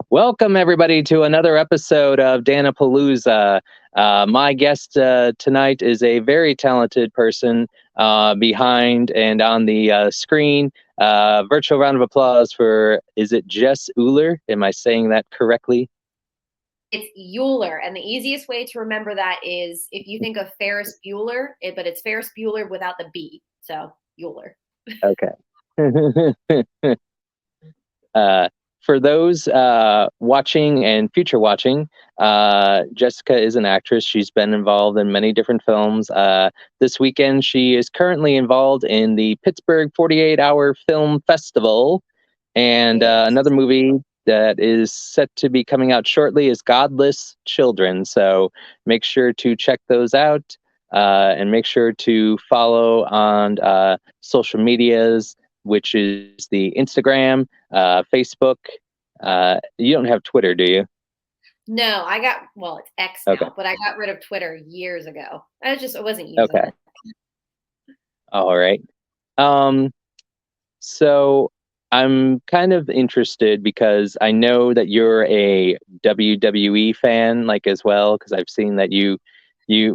Welcome, everybody, to another episode of Dan-A-Plooza. My guest tonight is a very talented person behind and on the screen. Virtual round of applause for, is it Jess Uhler? Am I saying that correctly? It's Euler, and the easiest way to remember that is if you think of Ferris Bueller, but it's Ferris Bueller without the B, so Euler. Okay. uh, for those watching and future watching, Jessica is an actress. She's been involved in many different films. This weekend, she is currently involved in the Pittsburgh 48-Hour Film Festival. And another movie that is set to be coming out shortly is Godless Children. So make sure to check those out and make sure to follow on social medias, which is the Instagram, Facebook. You don't have Twitter, do you? No, it's X now, Okay. but I got rid of Twitter years ago. I wasn't using Okay. it. All right. So I'm kind of interested because I know that you're a WWE fan, like as well, because I've seen that you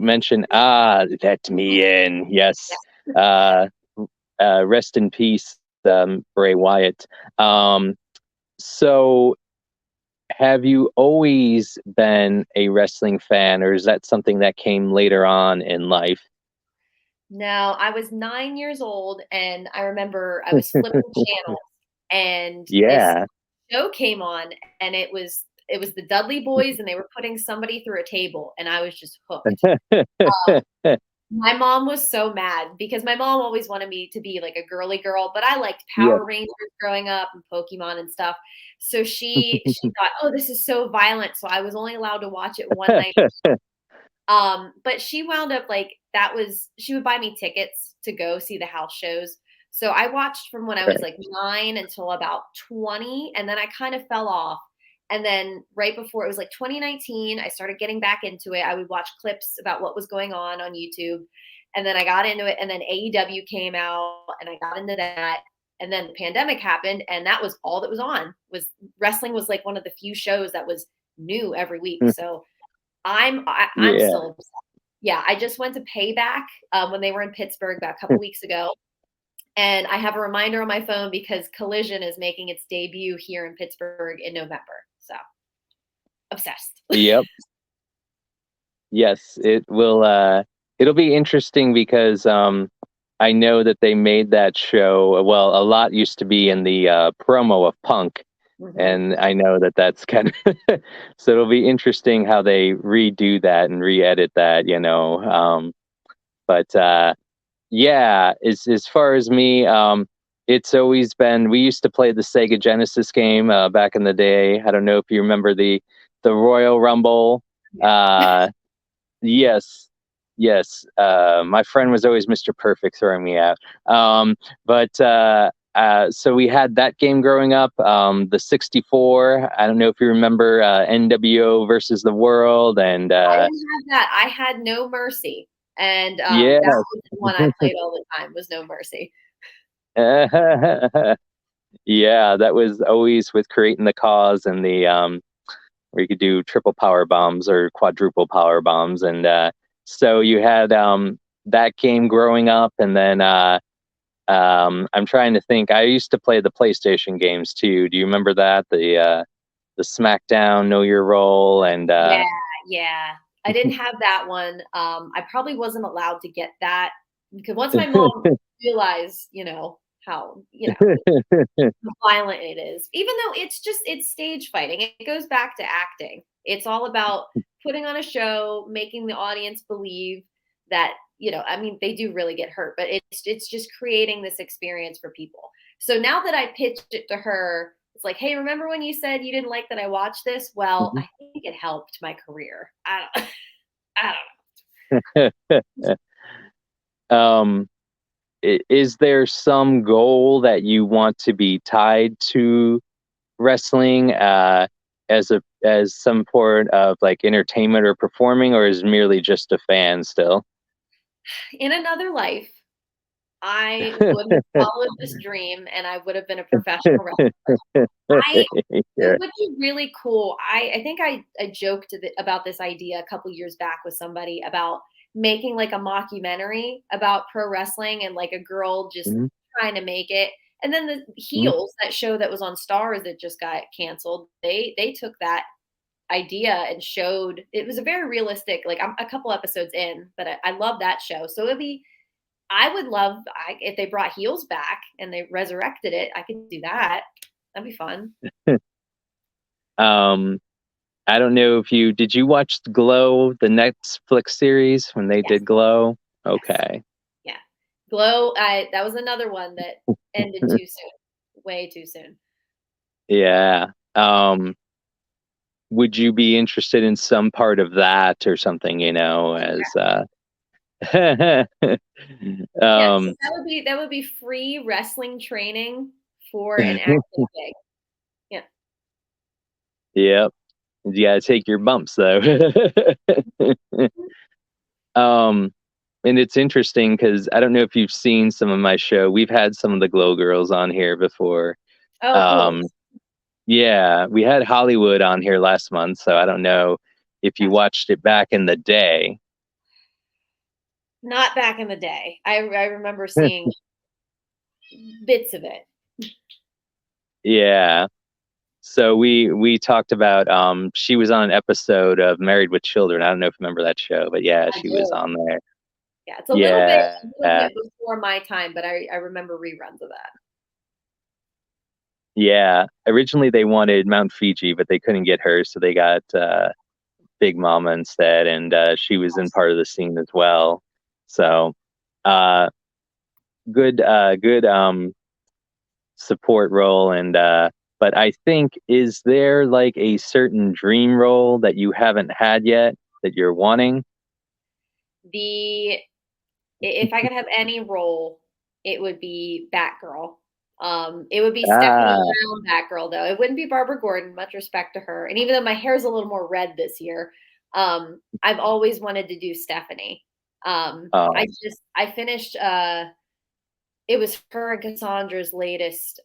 mentioned let me in. Yes. Uh, rest in peace, Bray Wyatt. So have you always been a wrestling fan, or is that something that came later on in life? No, I was 9 years old, and I remember I was flipping channels, and this Yeah. show came on, and it was the Dudley Boys, and they were putting somebody through a table, and I was just hooked. My mom was so mad because my mom always wanted me to be like a girly girl, but I liked Yeah. Power Rangers growing up and Pokemon and stuff. So she thought, "Oh, this is so violent." So I was only allowed to watch it one night. But she wound up like she would buy me tickets to go see the house shows. So I watched from when I was Right. like 9 until about 20, and then I kind of fell off. And then right before it was like 2019, I started getting back into it. I would watch clips about what was going on YouTube. And then I got into it, and then AEW came out, and I got into that. And then the pandemic happened, and that was all that was on. Was wrestling was like one of the few shows that was new every week. So I'm Yeah. still obsessed. Yeah, I just went to Payback when they were in Pittsburgh about a couple weeks ago, and I have a reminder on my phone because Collision is making its debut here in Pittsburgh in November. So obsessed. Yep. Yes, it will. It'll be interesting because I know that they made that show. Well, a lot used to be in the promo of Punk, Mhm. and I know that that's kind of so it'll be interesting how they redo that and re-edit that. But yeah, as far as me, it's always been. We used to play the Sega Genesis game back in the day. I don't know if you remember the Royal Rumble. Uh, Yes, yes. My friend was always Mr. Perfect throwing me out. But so we had that game growing up. The 64. I don't know if you remember NWO versus the World, and I didn't have that. I had No Mercy, and yeah, that was the one I played all the time. Was No Mercy. yeah. That was always with creating the cause and the where you could do triple power bombs or quadruple power bombs. And so you had that game growing up. And then I'm trying to think. I used to play the PlayStation games too. Do you remember that? The SmackDown, Know Your Role, and Yeah, yeah. I didn't have that one. I probably wasn't allowed to get that because once my mom realized, how violent it is, even though it's stage fighting. It goes back to acting. It's all about putting on a show, making the audience believe that, I mean, they do really get hurt, but it's just creating this experience for people. So now that I pitched it to her, it's like, hey, remember when you said you didn't like that I watched this? Well, I think it helped my career. I don't I um, is there some goal that you want to be tied to wrestling as some sort of like entertainment or performing, or is merely just a fan still? In another life, I would have followed this dream and I would have been a professional wrestler. I It Yeah. would be really cool. I think I joked about this idea a couple years back with somebody about making like a mockumentary about pro wrestling and like a girl just Mhm, trying to make it. And then the mhm, Heels, that show that was on Stars that just got canceled, they took that idea and showed it was a very realistic. Like I'm a couple episodes in, but I love that show. So it'd be I would love if they brought Heels back and they resurrected it. I could do that. That'd be fun. um, I don't know if did you watch Glow, the Netflix series when they Yes. did Glow? Yes. Okay. Yeah. Glow, that was another one that ended too soon, way too soon. Yeah. Would you be interested in some part of that or something, Oh, as, yeah. Yes, um, that would be free wrestling training for an acting gig. Yeah. yep. You gotta take your bumps though. Um, and it's interesting because I don't know if you've seen some of my show. We've had some of the Glow Girls on here before. Oh, cool. Um, yeah, we had Hollywood on here last month, so I don't know if you Gotcha. watched it back in the day. Not back in the day. I remember seeing bits of it. Yeah. So we talked about she was on an episode of Married with Children. I don't know if you remember that show, but yeah, I she was do. on there. Yeah, it's Yeah. a little bit before my time, but I remember reruns of that. Yeah. Originally they wanted Mount Fiji, but they couldn't get her, so they got Big Mama instead, and she was in part of the scene as well. So uh good support role, and but I think, is there like a certain dream role that you haven't had yet that you're wanting? The If I could have any role, it would be Batgirl. It would be Stephanie Ah, Brown Batgirl, though. It wouldn't be Barbara Gordon. Much respect to her. And even though my hair's a little more red this year, I've always wanted to do Stephanie. oh, I finished. It was her and Cassandra's latest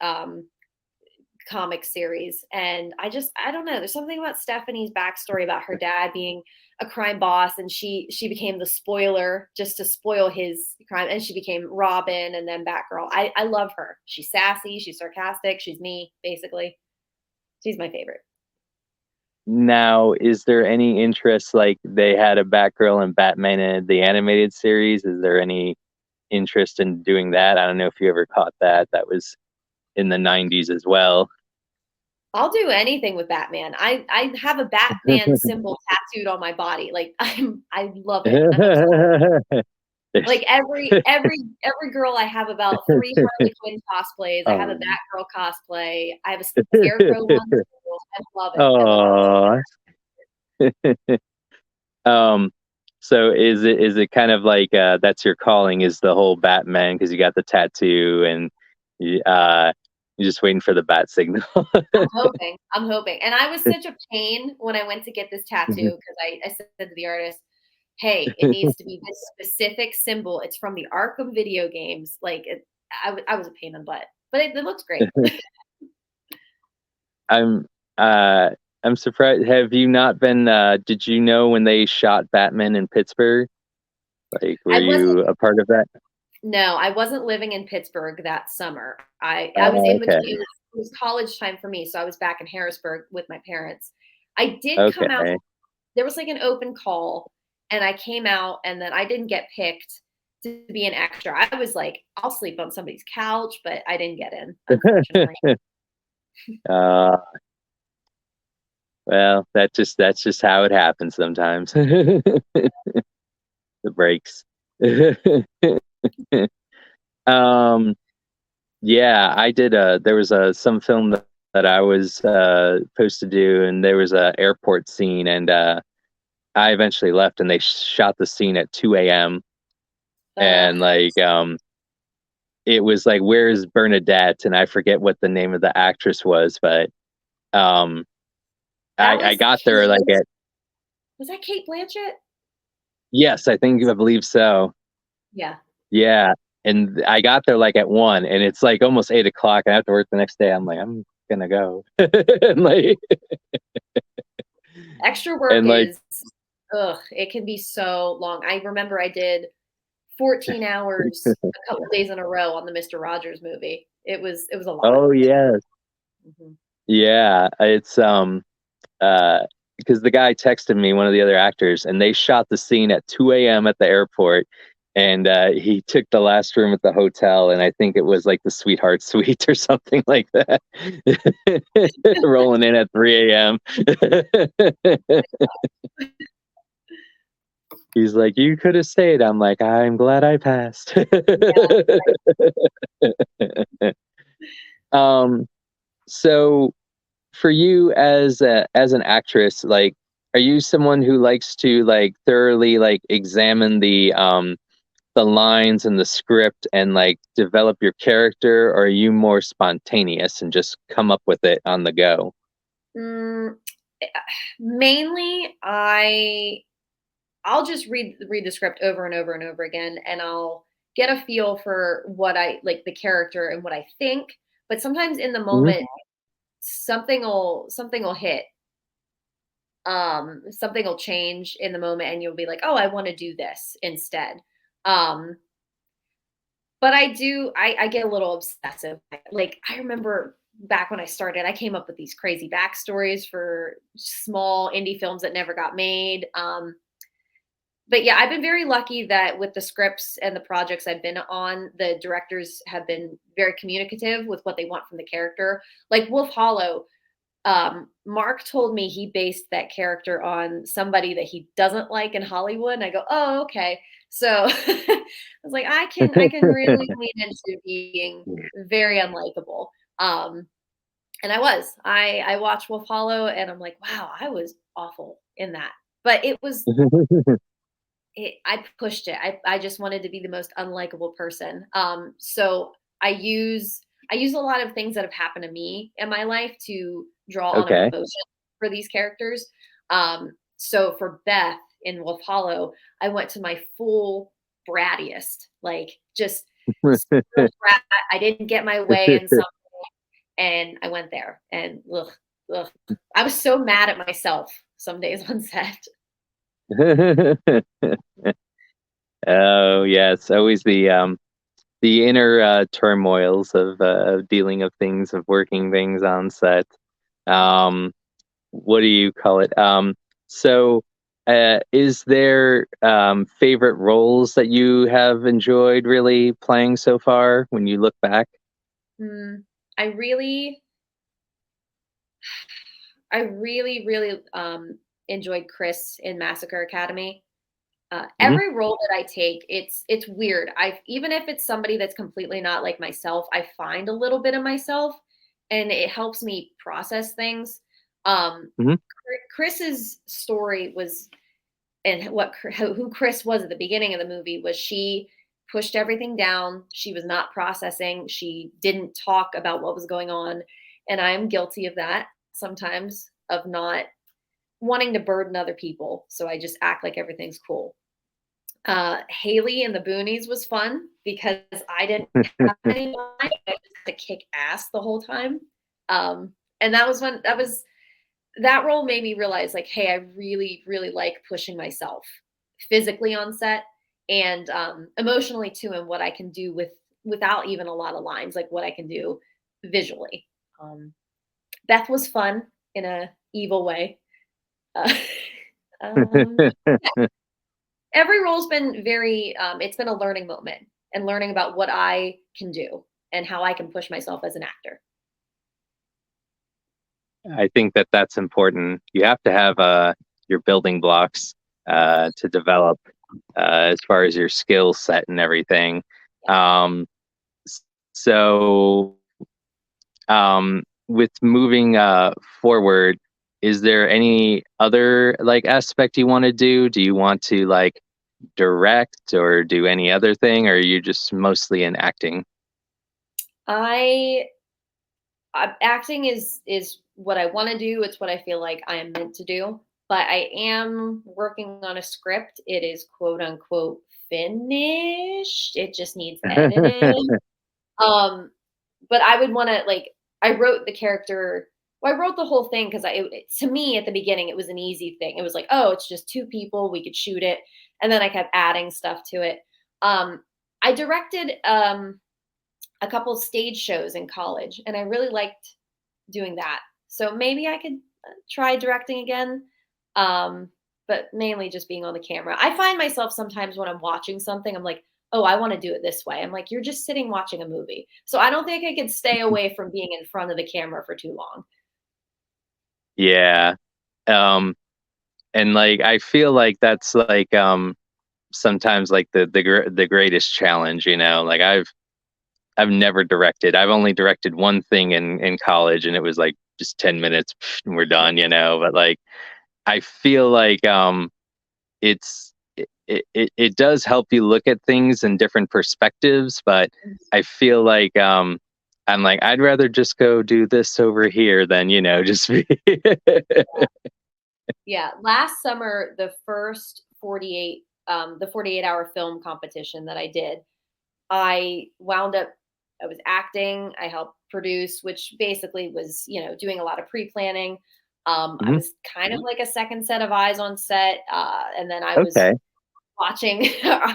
comic series, and I don't know. There's something about Stephanie's backstory about her dad being a crime boss, and she became the spoiler just to spoil his crime, and she became Robin and then Batgirl. I love her. She's sassy, she's sarcastic, she's me basically. She's my favorite. now is there any interest, like they had a Batgirl and Batman in the animated series? Is there any interest in doing that? I don't know if you ever caught that. That was in the 90s as well. I'll do anything with Batman. I have a Batman symbol tattooed on my body. Like I love it. I'm obsessed. There's Like every girl, I have about 3 Harley Quinn cosplays. I have a um, Batgirl cosplay. I have a Scarecrow one. I love it. I love it. oh. Um, so is it kind of like that's your calling, is the whole Batman because you got the tattoo, and you're just waiting for the bat signal? I'm hoping. I'm hoping. And I was such a pain when I went to get this tattoo because I said to the artist, "Hey, it needs to be this specific symbol. It's from the Arkham video games." Like I was a pain in the butt, but it looks great. I'm uh I'm surprised. Have you not been did you know when they shot Batman in Pittsburgh? Like, were I wasn't you a part of that? No, I wasn't living in Pittsburgh that summer. I was in between. Okay. It was college time for me, so I was back in Harrisburg with my parents. I did come out. Okay. There was like an open call, and I came out, and then I didn't get picked to be an extra. I was like, I'll sleep on somebody's couch, but I didn't get in, unfortunately. uh well, that's just how it happens sometimes. The breaks. um yeah, I did there was some film that I was supposed to do, and there was a airport scene, and I eventually left, and they shot the scene at 2 a.m. Ugh. and like it was like, where's Bernadette? And I forget what the name of the actress was, but um That I was got there like Kate. at, Was that Kate Blanchett? yes, I believe so. Yeah. Yeah. and I got there like at 1, and it's like almost 8 o'clock. I have to work the next day. I'm like, I'm gonna go. and like Extra work and like is, ugh, it can be so long. I remember I did 14 hours a couple days in a row on the Mr. Rogers movie. It was a lot. oh yes. Mhm. Yeah, it's because the guy texted me, one of the other actors, and they shot the scene at 2 a.m. at the airport, and he took the last room at the hotel, and I think it was like the Sweetheart Suite or something like that, rolling in at 3 a.m. He's like, "You could have stayed." I'm like, "I'm glad I passed." Yeah. um, so for you as an actress, like, are you someone who likes to like thoroughly like examine the lines and the script and like develop your character, or are you more spontaneous and just come up with it on the go? Mm, eh, mainly, I'll just read the script over and over and over again, and I'll get a feel for what I like, the character and what I think. But sometimes in the Mhm. moment, something will hit. Something will change in the moment, and you'll be like, "Oh, I want to do this instead." Um, but I get a little obsessive. Like, I remember back when I started, I came up with these crazy backstories for small indie films that never got made. But yeah, I've been very lucky that with the scripts and the projects I've been on, the directors have been very communicative with what they want from the character. Like Wolf Hollow, Mark told me he based that character on somebody that he doesn't like in Hollywood, and I go, "Oh, okay." So I was like, I can really lean into being very unlikable. Um, and I watched Wolf Hollow, and I'm like, wow, I was awful in that, but I pushed it. I just wanted to be the most unlikable person. So I use a lot of things that have happened to me in my life to draw on Okay. emotion for these characters. So for Beth in Wolf Hollow, I went to my full brattiest, like just spoiled brat. I didn't get my way in something, and I went there, and ugh, ugh. I was so mad at myself some days on set. Oh yeah, it's always the inner turmoils of dealing of things, of working things on set. Um, what do you call it? So, is there favorite roles that you have enjoyed really playing so far when you look back? Mm, I really I really enjoyed Chris in Massacre Academy. Hmm. Every role that I take, it's weird. I even if it's somebody that's completely not like myself, I find a little bit of myself, and it helps me process things. Um, Hmm. Chris's story was, and who Chris was at the beginning of the movie was, she pushed everything down. She was not processing. She didn't talk about what was going on, and I'm guilty of that sometimes, of not wanting to burden other people. So I just act like everything's cool. Haley in the Boonies was fun because I didn't have any line. I just had to kick ass the whole time. And that role made me realize, like, hey, I really, really like pushing myself physically on set, and emotionally too, and what I can do without even a lot of lines, like what I can do visually. Um, Beth was fun in a evil way. Uh, um, every role's been very it's been a learning moment, and learning about what I can do and how I can push myself as an actor. I think that that's important. You have to have your building blocks to develop as far as your skill set and everything. Um, so with moving forward, is there any other like aspect you want to do? Do you want to like direct or do any other thing, or are you just mostly in acting? I Acting is what I want to do. It's what I feel like I am meant to do. but I am working on a script. It is quote unquote finished. It just needs editing. Um, but I would want to like I wrote the character. Well, I wrote the whole thing because to me at the beginning it was an easy thing. It was like, oh, it's just two people. We could shoot it, and then I kept adding stuff to it. I directed a couple stage shows in college, and I really liked doing that. So maybe I could try directing again. But mainly just being on the camera. I find myself sometimes when I'm watching something, I'm like, oh, I want to do it this way. I'm like, you're just sitting watching a movie. So I don't think I could stay away from being in front of the camera for too long. Yeah. Um, and like I feel like that's like sometimes like the greatest challenge, you know. Like I've never directed. I've only directed one thing in college, and it was like just 10 minutes and we're done, you know. But like I feel like it's it does help you look at things in different perspectives, but I feel like I'm like I'd rather just go do this over here than, you know, just be Yeah. Last summer, the 48-hour film competition that I did, I wound up I was acting, I helped produce, which basically was, doing a lot of pre-planning. I Mhm. was kind of like a second set of eyes on set, and then I was Okay. watching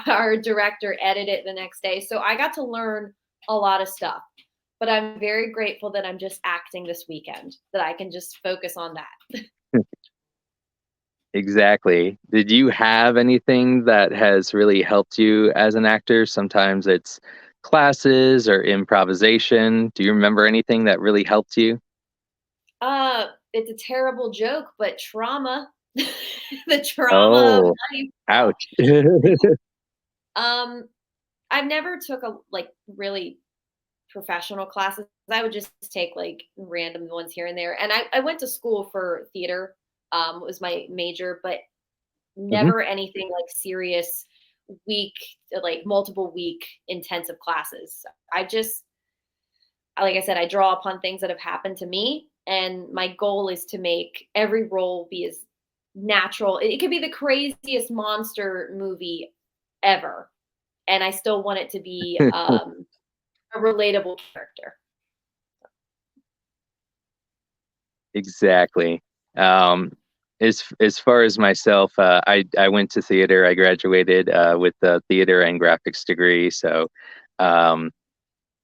our director edit it the next day. So I got to learn a lot of stuff. But I'm very grateful that I'm just acting this weekend, that I can just focus on that. Exactly. Did you have anything that has really helped you as an actor? Sometimes it's classes or improvisation. Do you remember anything that really helped you? It's a terrible joke, but trauma, the trauma of Oh, high school. ouch. Um, I've never took a like really professional classes. I would just take like random ones here and there. And I went to school for theater, was my major, but Mhm. never anything like serious week, like multiple week intensive classes. I just, like I said, I draw upon things that have happened to me. And my goal is to make every role be as natural. It could be the craziest monster movie ever. And I still want it to be a relatable character. Exactly. Um, as far as myself, I went to theater. I graduated with a theater and graphics degree. So, um,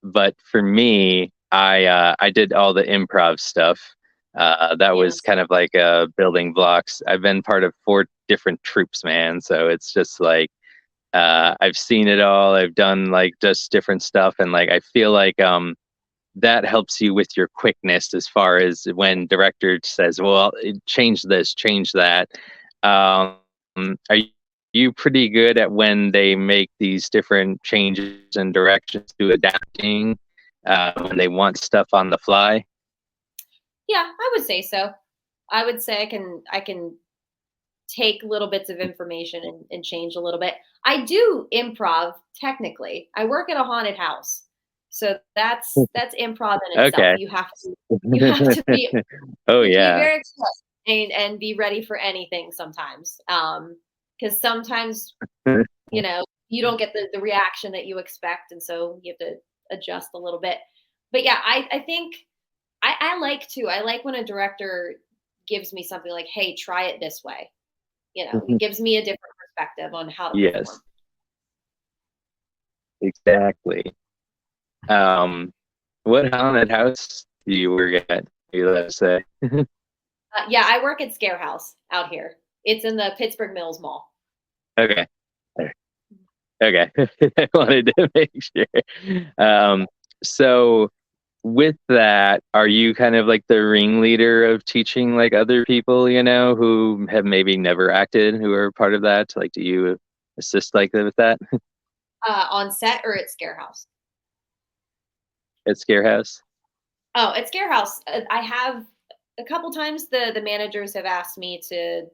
but for me, I did all the improv stuff. That was Yes. kind of like building blocks. I've been part of four different troops, man. So it's just like I've seen it all. I've done like just different stuff, and like I feel like that helps you with your quickness as far as when director says, well, change this, change that. um, are you pretty good at when they make these different changes and directions to adapting when they want stuff on the fly? Yeah, I would say so. I would say I can take little bits of information and change a little bit. I do improv technically. I work at a haunted house. So that's improv in itself. Okay. You have to be Oh you have to be yeah. very expressive and be ready for anything sometimes. Because sometimes, you don't get the reaction that you expect, and so you have to adjust a little bit. But yeah, I think I like when a director gives me something like, hey, try it this way. It gives me a different perspective on how to Yes, perform. exactly. um what haunted house do you work at, you let's say? Yeah, I work at Scare House out here. It's in the Pittsburgh Mills Mall. Okay. Okay. I wanted to make sure. So with that, are you kind of like the ringleader of teaching like other people, you know, who have maybe never acted, who are part of that? Like, do you assist like with that On set or at Scare House? at Scarehouse? Oh, at Scare House, I have a couple times the managers have asked me to,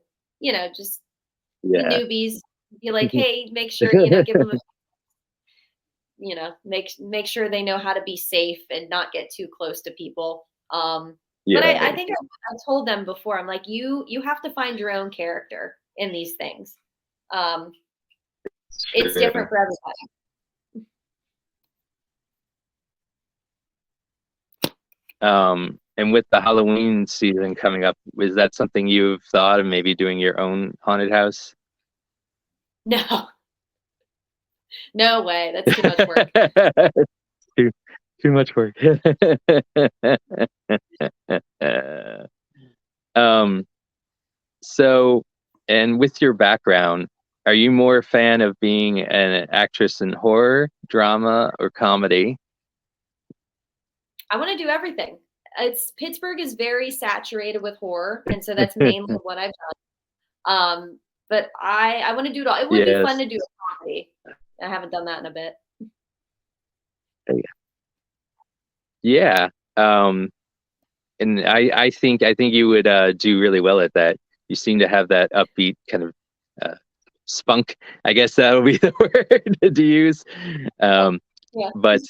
just the Yeah. newbies be like, hey, make sure, give them make sure they know how to be safe and not get too close to people. But Yeah, I think I've told them before. I'm like, you have to find your own character in these things. Um, it's it's true. different for everybody. And with the Halloween season coming up, is that something you've thought of maybe doing your own haunted house? No, no way. That's too much work. too, too much work. um, so, and with your background, are you more a fan of being an actress in horror, drama, or comedy? I want to do everything. It's Pittsburgh is very saturated with horror, and so that's mainly what I've done. But I want to do it all. It would be fun Yes. to do a comedy. I haven't done that in a bit. Yeah. And I think you would do really well at that. You seem to have that upbeat kind of spunk. I guess that'll be the word to use. Um, Yeah. but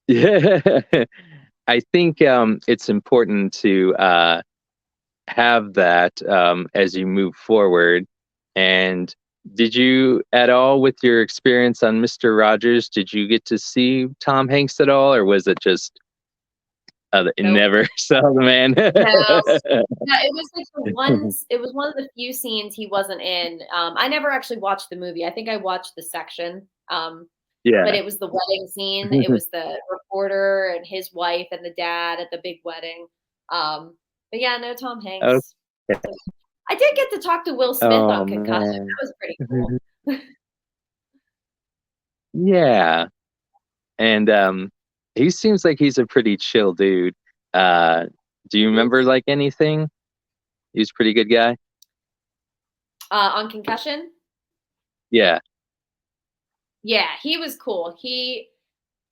yeah, I think it's important to have that as you move forward. And did you at all, with your experience on Mr. Rogers, did you get to see Tom Hanks at all, or was it just Nope. never saw the man? No. No, it was like it was one of the few scenes he wasn't in. I never actually watched the movie. I think I watched the section. But Yeah. it was the wedding scene. It was the reporter and his wife and the dad at the big wedding. But yeah, no Tom Hanks. Okay. I did get to talk to Will Smith Oh on Concussion. man. That was pretty cool. Yeah. And he seems like he's a pretty chill dude. Uh do you remember like anything? He's a pretty good guy. On Concussion, Yeah. yeah, he was cool.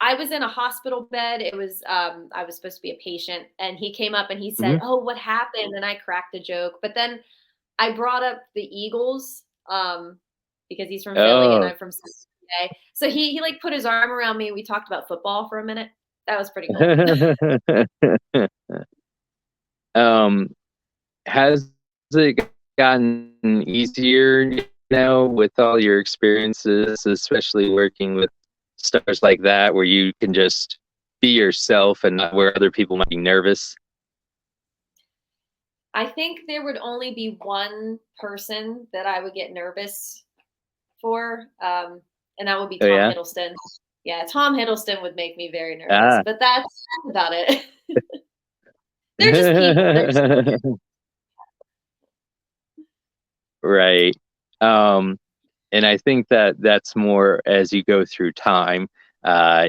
I was in a hospital bed. It was I was supposed to be a patient, and he came up and he Hmm. said, "Oh, what happened?" And I cracked a joke, but then I brought up the Eagles because he's from Philly and Oh. I'm from San Jose. So he like put his arm around me. We talked about football for a minute. That was pretty cool. um has it gotten easier with all your experiences, especially working with stars like that, where you can just be yourself and not where other people might be nervous? I think there would only be one person that I would get nervous for, and that would be Oh Tom yeah. Hiddleston. Yeah, Tom Hiddleston would make me very nervous, Ah. but that's about it. They're just people. They're just Right. Um, and I think that that's more as you go through time,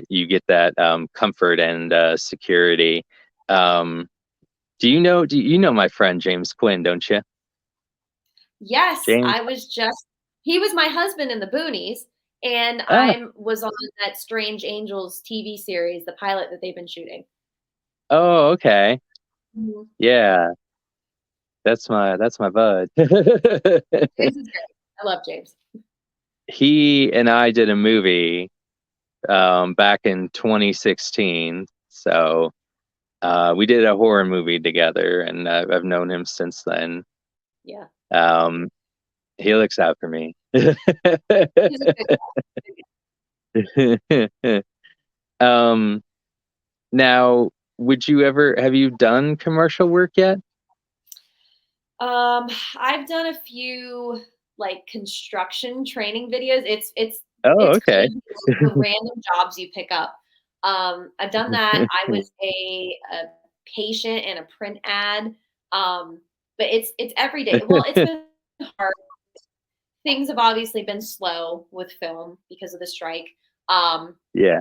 you get that comfort and security. Um, do you know my friend James Quinn, don't you? Yes, James. he was my husband in the Boonies, and Ah. I was on that Strange Angels TV series, the pilot that they've been shooting. Oh, okay. Mhm. Yeah, that's my bud. James is great. I love James. He and I did a movie back in 2016. So we did a horror movie together, and I've known him since then. Yeah. Um, he looks out for me. He's a good um, now, would you ever have you done commercial work yet? I've done a few like construction training videos. Oh, It's okay. crazy the random jobs you pick up. I've done that. I was a patient in a print ad. But it's every day. Well, it's been hard. Things have obviously been slow with film because of the strike. Um, Yeah.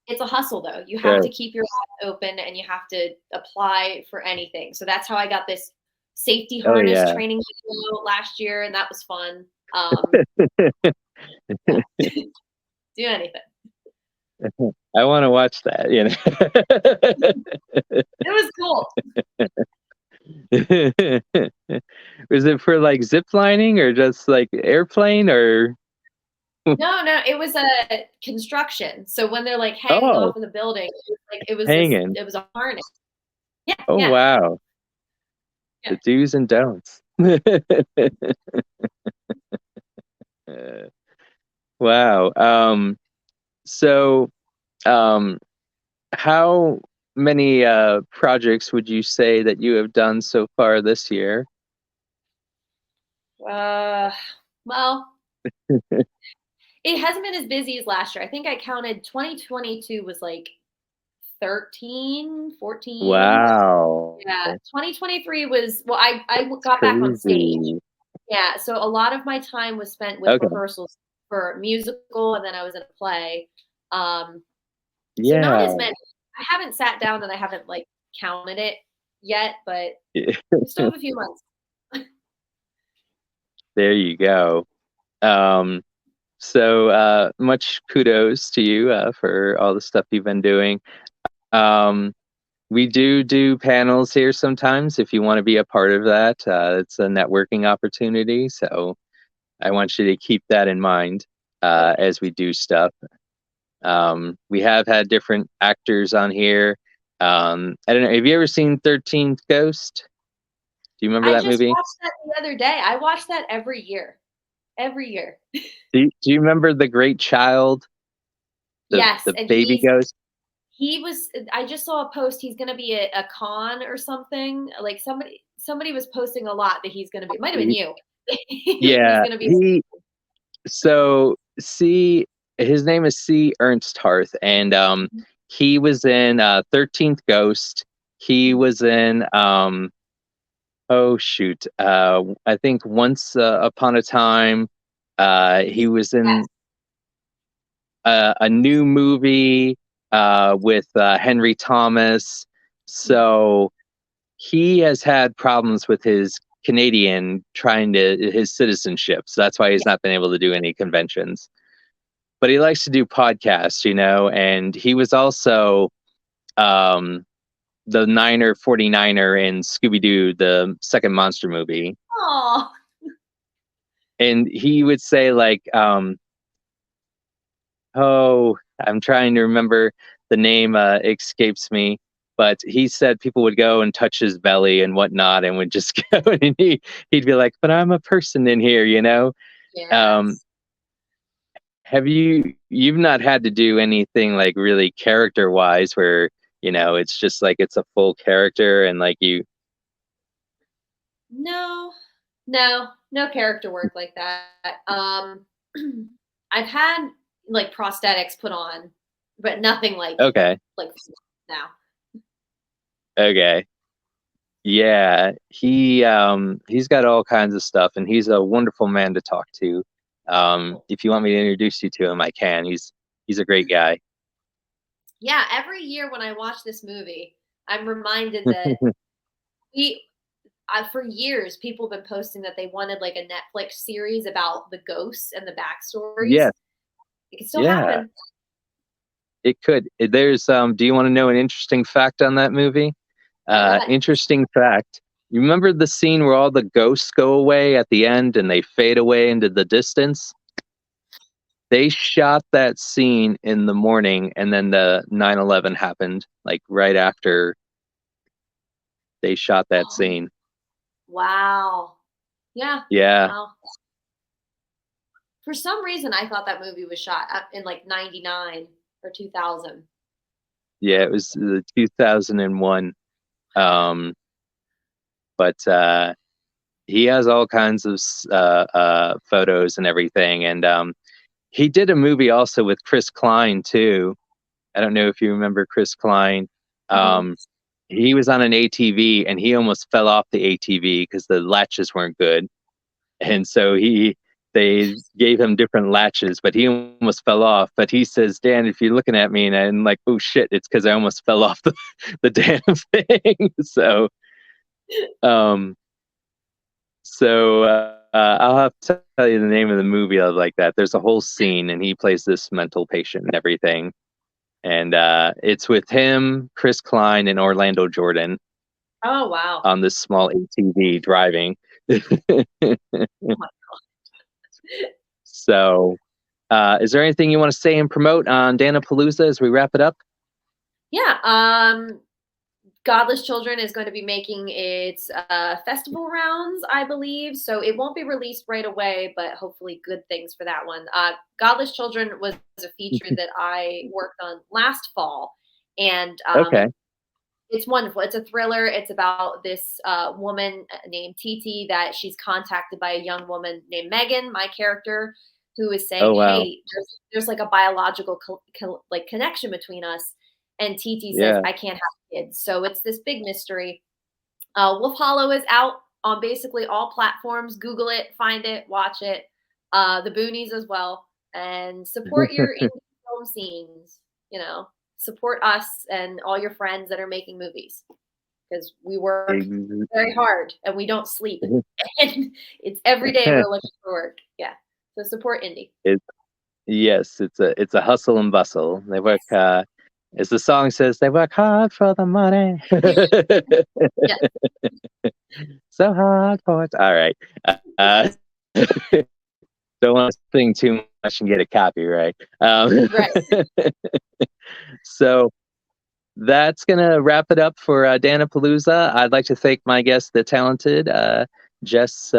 it's a hustle though. You have Right. to keep your eyes open and you have to apply for anything. So that's how I got this safety Oh, harness yeah. training video last year, and that was fun. Yeah, do anything. I want to watch that. It was cool. Was it for like zip lining or just like airplane or? No, it was a construction. So when they're like hanging Oh, off of the building, it was hanging. it was a harness. Yeah, Oh, yeah, wow. yeah. The do's and don'ts. Uh, wow. So, um, how many projects would you say that you have done so far this year? Uh, well, it hasn't been as busy as last year. I think I counted 2022 was like 13, 14. Wow. Yeah, 2023 was well, I That's got back on stage. crazy. Yeah, so a lot of my time was spent with Okay. rehearsals for a musical, and then I was in a play. Um, so not Yeah. as many. I haven't sat down and I haven't like counted it yet, but we still have a few months. There you go. Um, so much kudos to you for all the stuff you've been doing. Um, we do panels here sometimes if you want to be a part of that. It's a networking opportunity. So I want you to keep that in mind Okay. as we do stuff. We have had different actors on here. I don't know. Have you ever seen 13th Ghost? Do you remember I that just movie? watched that the other day. I watch that every year. Every year. Do you remember the Great Child, Yes, the and baby ghost? he was I just saw a post he's going to be a con or something. Like somebody was posting a lot that he's going to be. It might have been Y- you. He was Yeah, going to be so C, his name is C. Ernst Harth, and he was in 13th Ghost. He was in oh shoot, I think Once Upon a Time. He was in yes. a new movie with Henry Thomas. Mhm. So he has had problems with his Canadian trying to his citizenship. So that's why he's Yeah. not been able to do any conventions. But he likes to do podcasts, and he was also um, the Niner 49er in Scooby Doo, the second monster movie. Oh, And he would say, like, oh, I'm trying to remember the name, escapes me. But he said people would go and touch his belly and whatnot and would just go and he'd be like, but I'm a person in here. Um, yes. you've not had to do anything like really character wise where, it's just like it's a full character and like you No. No. No character work like that. I've had like prosthetics put on, but nothing okay, like now. okay. Yeah, he's got all kinds of stuff and he's a wonderful man to talk to. If you want me to introduce you to him, I can. He's a great guy. Yeah, every year when I watch this movie, I'm reminded that we for years people have been posting that they wanted like a Netflix series about the ghosts and the backstories. Yes, It can still yeah, happen. it could. There's do you want to know an interesting fact on that movie? Yeah, go ahead. Interesting fact. You remember the scene where all the ghosts go away at the end and they fade away into the distance? They shot that scene in the morning and then the 9/11 happened like right after they shot that Oh, scene. wow. Yeah. Yeah. Well, for some reason, I thought that movie was shot up in like 99 or 2000. Yeah, it was 2001. Um, but he has all kinds of photos and everything. And he did a movie also with Chris Klein too. I don't know if you remember Chris Klein. Mhm. Um, he was on an ATV and he almost fell off the ATV because the latches weren't good. And so they gave him different latches, but he almost fell off. But he says, Dan, if you're looking at me and I'm like, oh shit, it's because I almost fell off the damn thing. Um, I'll have to tell you the name of the movie of like that. There's a whole scene and he plays this mental patient and everything. And it's with him, Chris Klein, and Orlando Jordan Oh, wow. on this small ATV driving. Oh my- So, is there anything you want to say and promote on Dan-A-Plooza as we wrap it up? Yeah. Godless Children is going to be making its festival rounds, I believe. So it won't be released right away, but hopefully good things for that one. Godless Children was a feature that I worked on last fall. And Okay. it's wonderful. It's a thriller. It's about this woman named Titi that she's contacted by a young woman named Megan, my character, who is saying, Oh, wow. "Hey, there's like a biological like connection between us." And Titi says, Yeah. "I can't have kids." So it's this big mystery. Wolf Hollow is out on basically all platforms. Google it, find it, watch it. The Boonies as well, and support your indie film scenes. You know, support us and all your friends that are making movies because we work very hard and we don't sleep. And it's every day we're looking for work. Yeah. So support indie. Yes, it's a hustle and bustle. They work, as the song says, they work hard for the money. Yeah. So hard for it. All right. Don't want to sing too much and get a copyright. Right. So that's gonna wrap it up for Dan-A-Plooza. I'd like to thank my guest, the talented Jess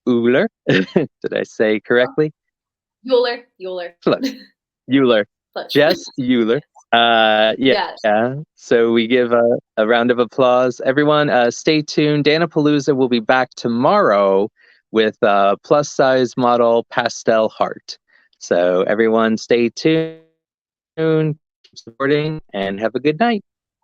Uhler. Did I say correctly? Euler. Close. Euler. Close. Jess Euler. Yeah. So we give a round of applause. Everyone, stay tuned. Dan-A-Plooza will be back tomorrow with plus size model Pastel Heart. So everyone stay tuned, keep supporting, and have a good night.